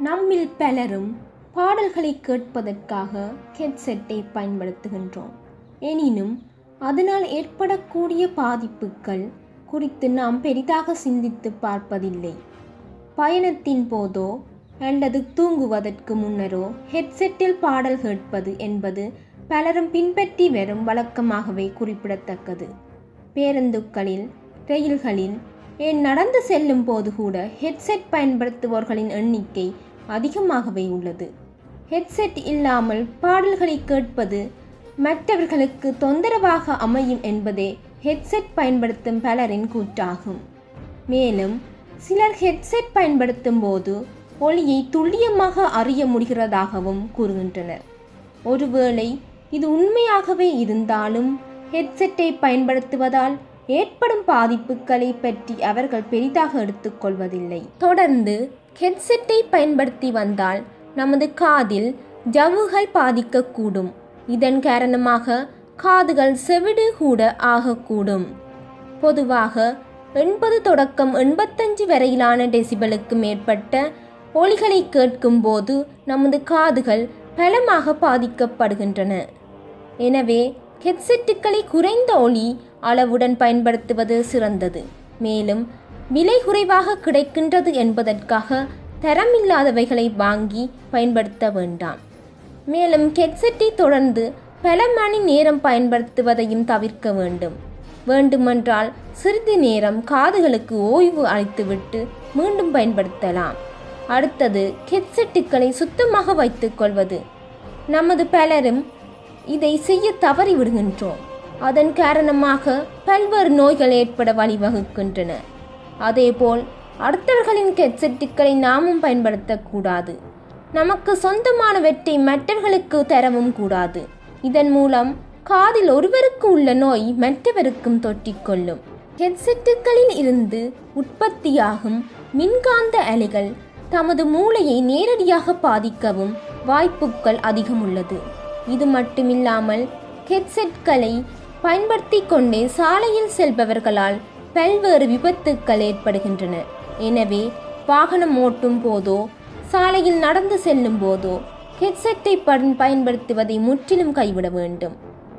நம்மில் பலரும் பாடல்களை கேட்பதற்காக ஹெட்செட்டை பயன்படுத்துகின்றோம். எனினும் அதனால் ஏற்படக்கூடிய பாதிப்புகள் குறித்து நாம் பெரிதாக சிந்தித்து பார்ப்பதில்லை. பயணத்தின் போதோ அல்லது தூங்குவதற்கு முன்னரோ ஹெட்செட்டில் பாடல் கேட்பது என்பது பலரும் பின்பற்றி வரும் வழக்கமாகவே குறிப்பிடத்தக்கது. பேருந்துகளில், ரயில்களில், ஏன் நடந்து செல்லும் போது கூட ஹெட்செட் பயன்படுத்துபவர்களின் எண்ணிக்கை அதிகமாகவே உள்ளது. ஹெட்செட் இல்லாமல் பாடல்களை கேட்பது மற்றவர்களுக்கு தொந்தரவாக அமையும் என்பதே ஹெட்செட் பயன்படுத்தும் பலரின் கூற்றாகும். மேலும் சிலர் ஹெட்செட் பயன்படுத்தும் போது ஒலியை துல்லியமாக அறிய முடிகிறதாகவும் கூறுகின்றனர். ஒருவேளை இது உண்மையாகவே இருந்தாலும் ஹெட்செட்டை பயன்படுத்துவதால் ஏற்படும் பாதிப்புகளை பற்றி அவர்கள் பெரிதாக எடுத்துக்கொள்வதில்லை. தொடர்ந்து ஹெட்செட்டை பயன்படுத்தி வந்தால் நமது காதில் ஜவ்வுகள் பாதிக்கக்கூடும். இதன் காரணமாக காதுகள் செவிடு கூட ஆகக்கூடும். பொதுவாக 80 தொடக்கம் 85 வரையிலான டெசிபலுக்கு மேற்பட்ட ஒலிகளை கேட்கும் போது நமது காதுகள் பலமாக பாதிக்கப்படுகின்றன. எனவே ஹெட்செட்டுகளை குறைந்த ஒலி அளவுடன் பயன்படுத்துவது சிறந்தது. மேலும் விலை குறைவாக கிடைக்கின்றது என்பதற்காக தரமில்லாதவைகளை வாங்கி பயன்படுத்த வேண்டாம். மேலும் ஹெட்செட்டை தொடர்ந்து பல மணி நேரம் பயன்படுத்துவதையும் தவிர்க்க வேண்டும். வேண்டுமென்றால் சிறிது நேரம் காதுகளுக்கு ஓய்வு அளித்துவிட்டு மீண்டும் பயன்படுத்தலாம். அடுத்தது ஹெட்செட்டுகளை சுத்தமாக வைத்துக் கொள்வது. நமது பலரும் இதை செய்ய தவறி விடுகின்றோம். அதன் காரணமாக பல்வேறு நோய்கள் ஏற்பட வழிவகுக்கின்றன. அதேபோல் அடுத்தவர்களின் ஹெட்செட்டுகளை நாமும் பயன்படுத்தக்கூடாது. நமக்கு சொந்தமானவற்றை மற்றவர்களுக்கு தரவும் கூடாது. இதன் மூலம் காதில் ஒருவருக்கு உள்ள நோய் மற்றவருக்கும் தொற்றிக்கொள்ளும். ஹெட்செட்டுகளில் இருந்து உற்பத்தியாகும் மின்காந்த அலைகள் தமது மூளையை நேரடியாக பாதிக்கவும் வாய்ப்புகள் அதிகம் உள்ளது. இது மட்டுமில்லாமல் ஹெட்செட்களை பயன்படுத்தி கொண்டே சாலையில் செல்பவர்களால் பல்வேறு விபத்துக்கள் ஏற்படுகின்றன. எனவே வாகனம் ஓட்டும் போதோ சாலையில் நடந்து செல்லும் போதோ ஹெட்செட்டை பயன்படுத்துவதை முற்றிலும் கைவிட வேண்டும்.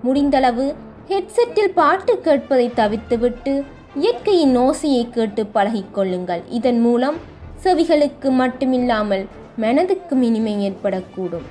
முடிந்தளவு ஹெட்செட்டில் பாட்டு கேட்பதை தவிர்த்துவிட்டு இயற்கையின் ஓசையை கேட்டு பழகிக்கொள்ளுங்கள். இதன் மூலம் செவிகளுக்கு மட்டுமில்லாமல் மனதுக்கும் இனிமை ஏற்படக்கூடும்.